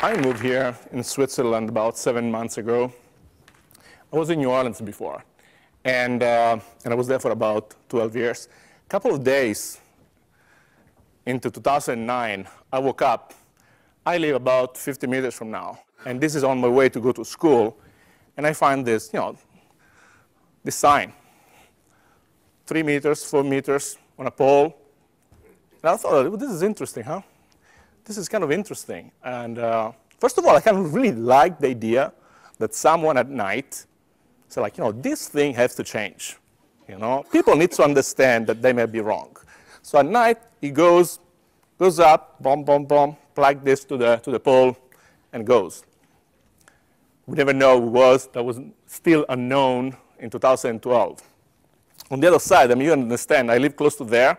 I moved here in Switzerland about 7 months ago. I was in New Orleans before, and I was there for about 12 years. A couple of days into 2009, I woke up. I live about 50 meters from now, and this is on my way to go to school, and I find this, this sign, 3 meters, 4 meters on a pole. And I thought, oh, this is interesting, huh? This is kind of interesting. And first of all, I kind of really like the idea that someone at night said, like, this thing has to change. People need to understand that they may be wrong. So at night, he goes up, boom, boom, boom, plug this to the pole, and goes. We never know who it was. That was still unknown in 2012. On the other side, you understand, I live close to there,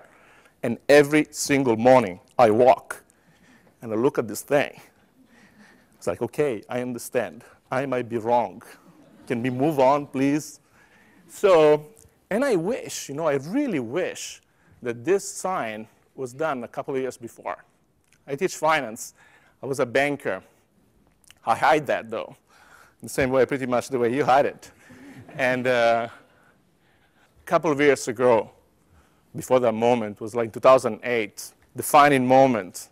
and every single morning I walk, and I look at this thing. It's like, okay, I understand. I might be wrong. Can we move on, please? So, and I wish, I really wish that this sign was done a couple of years before. I teach finance. I was a banker. I hide that, though, in the same way, pretty much the way you hide it. And a couple of years ago, before that moment, was like 2008, defining moment,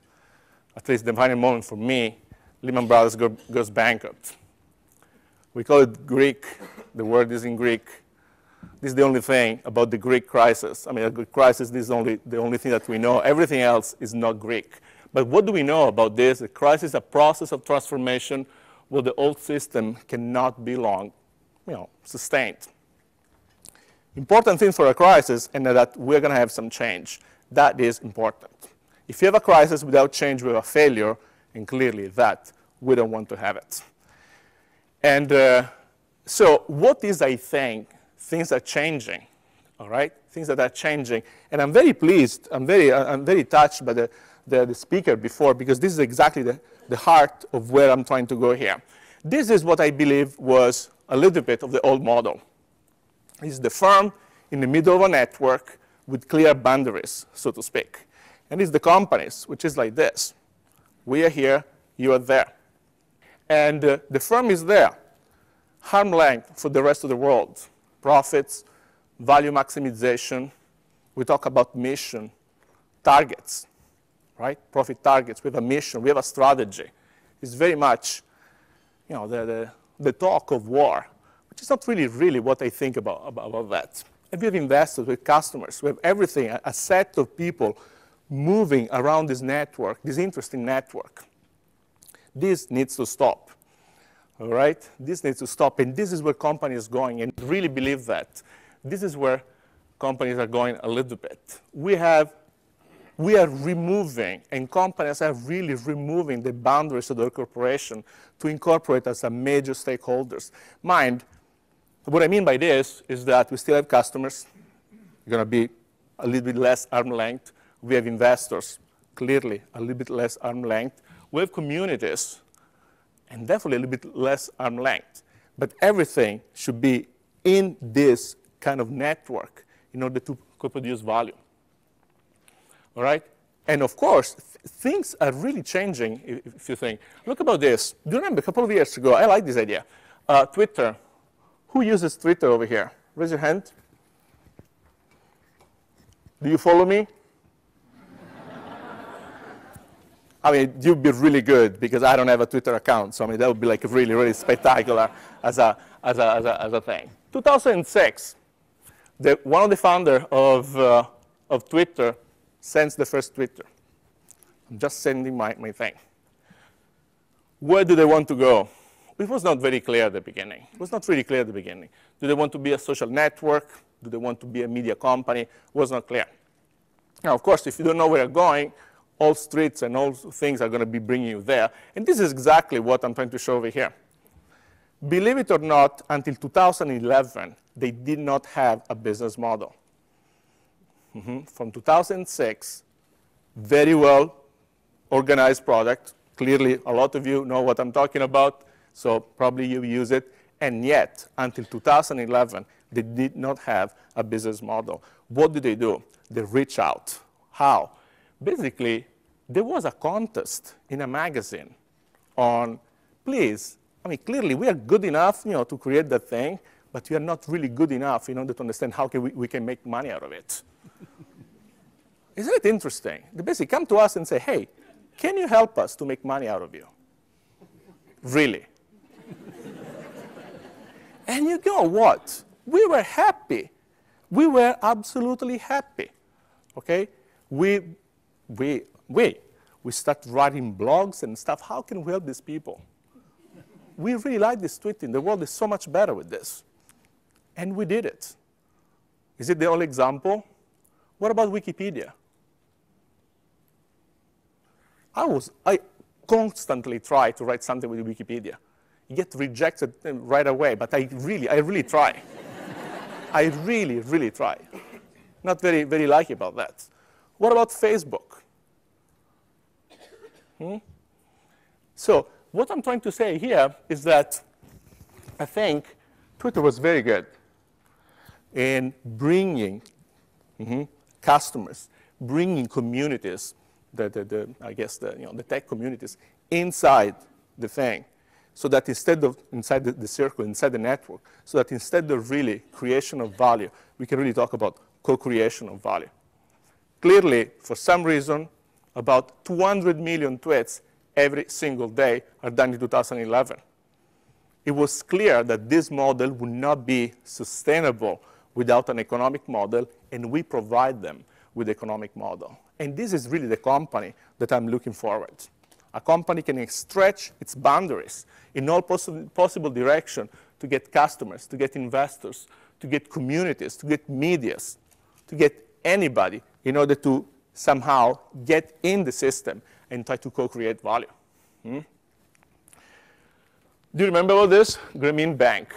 at least defining moment for me, Lehman Brothers goes bankrupt. We call it Greek. The word is in Greek. This is the only thing about the Greek crisis. A Greek crisis, this is the only thing that we know. Everything else is not Greek. But what do we know about this? The crisis is a process of transformation where the old system cannot be long, sustained. Important thing for a crisis, and that we're going to have some change. That is important. If you have a crisis without change, we have a failure, and clearly that, we don't want to have it. And so what is, I think, things are changing, all right? Things that are changing. And I'm very pleased, I'm very touched by the speaker before, because this is exactly the heart of where I'm trying to go here. This is what I believe was a little bit of the old model. It's the firm in the middle of a network with clear boundaries, so to speak. And it's the companies, which is like this. We are here, you are there. And the firm is there, arm's length for the rest of the world. Profits, value maximization. We talk about mission, targets, right? Profit targets. We have a mission. We have a strategy. It's very much, the talk of war, which is not really what I think about that. And we have investors, we have customers, we have everything, a set of people moving around this network, this interesting network. This needs to stop, all right? This needs to stop, and this is where companies are going, and really believe that. This is where companies are going a little bit. We are removing, and companies are really removing the boundaries of their corporation to incorporate as a major stakeholders. Mind, what I mean by this is that we still have customers. They're going to be a little bit less arm's length. We have investors, clearly a little bit less arm's length. We have communities, and definitely a little bit less arm's length. But everything should be in this kind of network in order to co-produce value. All right? And of course, things are really changing, if you think. Look about this. Do you remember a couple of years ago, I like this idea, Twitter. Who uses Twitter over here? Raise your hand. Do you follow me? You'd be really good, because I don't have a Twitter account. So that would be like really spectacular as a thing. 2006, one of the founders of Twitter sends the first Twitter. I'm just sending my thing. Where do they want to go? It was not very clear at the beginning. It was not really clear at the beginning. Do they want to be a social network? Do they want to be a media company? It was not clear. Now, of course, if you don't know where you're going, all streets and all things are going to be bringing you there. And this is exactly what I'm trying to show over here. Believe it or not, until 2011, they did not have a business model. From 2006, very well organized product. Clearly, a lot of you know what I'm talking about, so probably you use it. And yet, until 2011, they did not have a business model. What did they do? They reach out. How? Basically, there was a contest in a magazine on, please, I mean, clearly we are good enough, to create that thing, but we are not really good enough in order to understand how we can make money out of it. Isn't it interesting? They basically come to us and say, hey, can you help us to make money out of you? Really? And you know what? We were happy. We were absolutely happy. Okay? We start writing blogs and stuff. How can we help these people? We really like this tweeting. The world is so much better with this. And we did it. Is it the only example? What about Wikipedia? I constantly try to write something with Wikipedia. You get rejected right away, but I really try. I really try. Not very lucky about that. What about Facebook? So what I'm trying to say here is that I think Twitter was very good in bringing customers, bringing communities, I guess the tech communities inside the thing, so that instead of inside the circle, inside the network, so that instead of really creation of value, we can really talk about co-creation of value. Clearly, for some reason, about 200 million tweets every single day are done in 2011. It was clear that this model would not be sustainable without an economic model, and we provide them with the economic model. And this is really the company that I'm looking forward. A company can stretch its boundaries in all possible direction to get customers, to get investors, to get communities, to get medias, to get anybody in order to somehow get in the system and try to co-create value. Do you remember about this? Grameen Bank,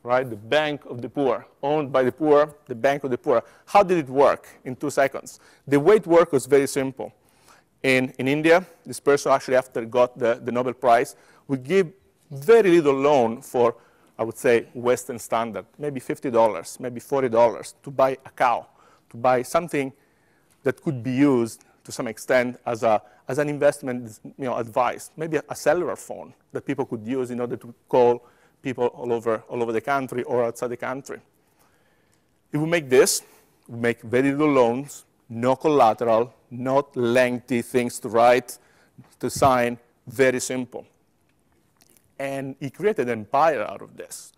right? The bank of the poor, owned by the poor, the bank of the poor. How did it work in 2 seconds? The way it worked was very simple. In India, this person actually, after got the Nobel Prize, would give very little loan for, I would say, Western standard, maybe $50, maybe $40 to buy a cow, to buy something that could be used to some extent as an investment advice, maybe a cellular phone that people could use in order to call people all over the country or outside the country. If we make this, we make very little loans, no collateral, not lengthy things to write, to sign, very simple. And he created an empire out of this.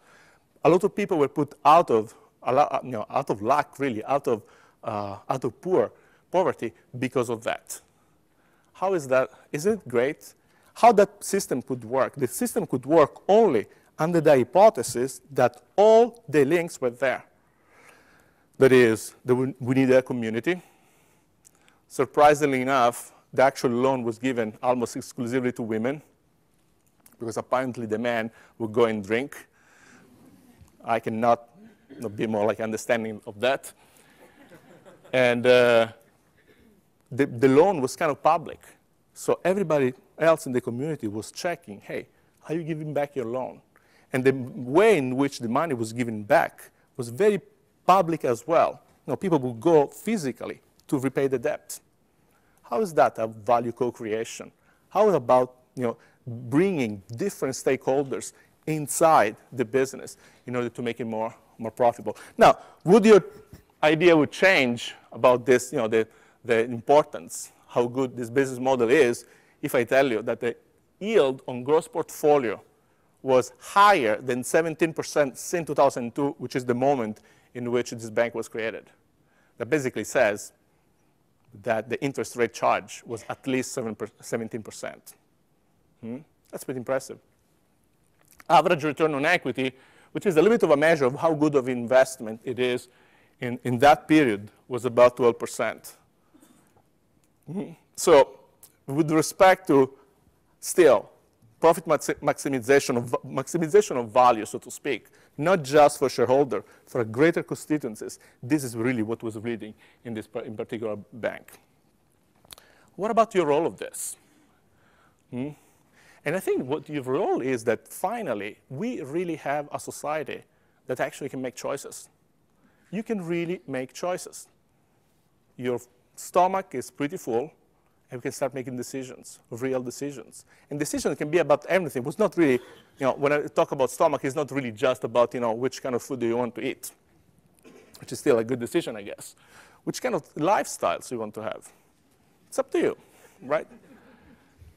A lot of people were put out of luck, really, out of poverty because of that. How is that? Isn't it great? How that system could work? The system could work only under the hypothesis that all the links were there. That is, that we need a community. Surprisingly enough, the actual loan was given almost exclusively to women, because apparently the men would go and drink. I cannot be more like understanding of that. And the loan was kind of public. So everybody else in the community was checking, hey, are you giving back your loan? And the way in which the money was given back was very public as well. People would go physically to repay the debt. How is that a value co-creation? How about bringing different stakeholders inside the business in order to make it more profitable? Now, would your idea would change about this, the importance, how good this business model is, if I tell you that the yield on gross portfolio was higher than 17% since 2002, which is the moment in which this bank was created? That basically says that the interest rate charge was at least 17%. That's pretty impressive. Average return on equity, which is a little bit of a measure of how good of investment it is, in that period was about 12%. So with respect to still profit maximization of value, so to speak, not just for shareholder, for greater constituencies, this is really what was leading in this in particular bank. What about your role of this? And I think what your role is that finally we really have a society that actually can make choices. You can really make choices. Your stomach is pretty full, and we can start making decisions, real decisions. And decisions can be about everything. It's not really, when I talk about stomach, it's not really just about, which kind of food do you want to eat, which is still a good decision, I guess. Which kind of lifestyles you want to have. It's up to you, right?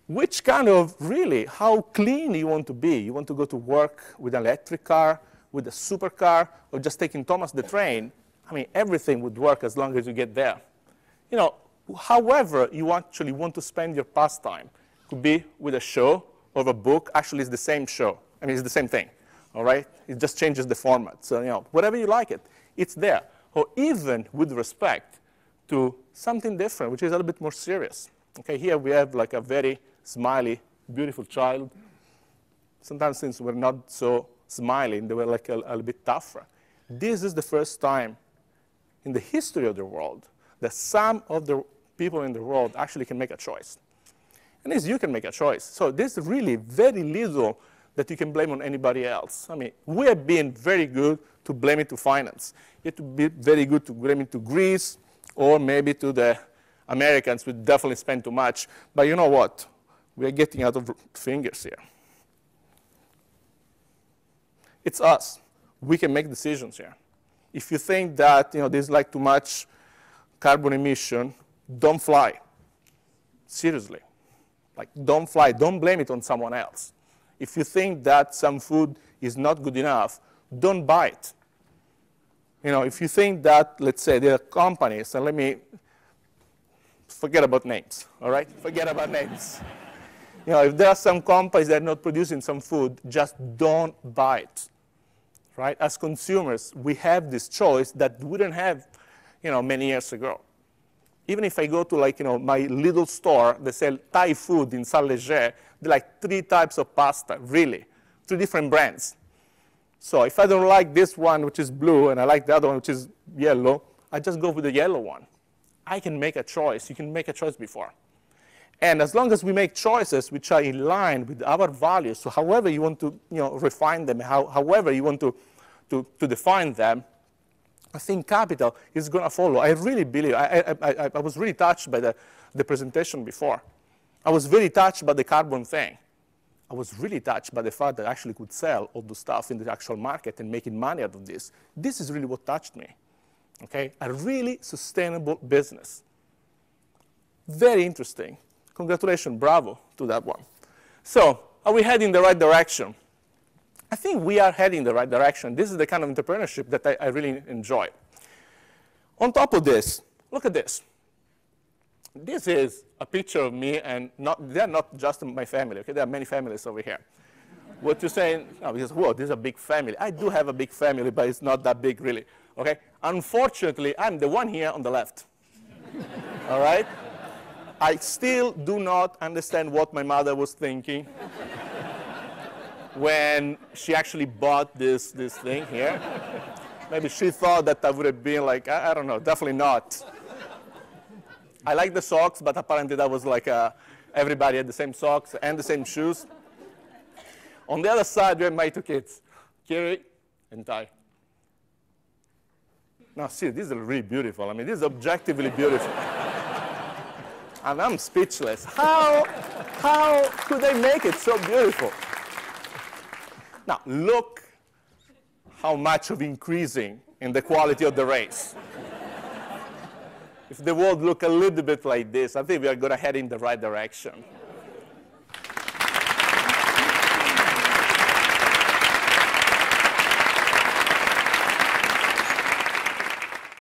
Which kind of, really, how clean you want to be. You want to go to work with an electric car, with a supercar, or just taking Thomas the train. I mean, everything would work as long as you get there. However you actually want to spend your pastime. Could be with a show or a book. Actually, it's the same show. I mean, it's the same thing, all right? It just changes the format. So, whatever you like it, it's there. Or even with respect to something different, which is a little bit more serious. Okay, here we have like a very smiley, beautiful child. Sometimes things were not so smiling. They were like a little bit tougher. This is the first time in the history of the world that some of the people in the world actually can make a choice. And as you can make a choice. So there's really very little that you can blame on anybody else. I mean, we have been very good to blame it to finance. You have to be very good to blame it to Greece, or maybe to the Americans, who definitely spend too much. But you know what? We are getting out of fingers here. It's us. We can make decisions here. If you think that there's like too much carbon emission, don't fly. Seriously. Like, don't fly. Don't blame it on someone else. If you think that some food is not good enough, don't buy it. If you think that, let's say, there are companies, and let me forget about names, all right? Forget about names. If there are some companies that are not producing some food, just don't buy it, right? As consumers, we have this choice that we didn't have, many years ago. Even if I go to, like, my little store, they sell Thai food in Saint-Léger, there are like 3 types of pasta, really, 3 different brands. So if I don't like this one, which is blue, and I like the other one, which is yellow, I just go with the yellow one. I can make a choice. You can make a choice before. And as long as we make choices which are in line with our values, so however you want to refine them, however you want to define them, I think capital is going to follow. I really believe. I was really touched by the presentation before. I was very touched by the carbon thing. I was really touched by the fact that I actually could sell all the stuff in the actual market and making money out of this. This is really what touched me. Okay? A really sustainable business. Very interesting. Congratulations, bravo to that one. So, are we heading in the right direction? I think we are heading in the right direction. This is the kind of entrepreneurship that I really enjoy. On top of this, look at this. This is a picture of me, and they're not just my family, okay? There are many families over here. What you're saying, because, whoa, this is a big family. I do have a big family, but it's not that big, really, okay? Unfortunately, I'm the one here on the left, all right? I still do not understand what my mother was thinking when she actually bought this thing here. Maybe she thought that I would have been like, I don't know, definitely not. I like the socks, but apparently that was like everybody had the same socks and the same shoes. On the other side, we have my 2 kids, Kiri and Tai. Now, see, these are really beautiful. I mean, this is objectively beautiful. And I'm speechless. How could they make it so beautiful? Now, look how much of increasing in the quality of the race. If the world look a little bit like this, I think we are going to head in the right direction.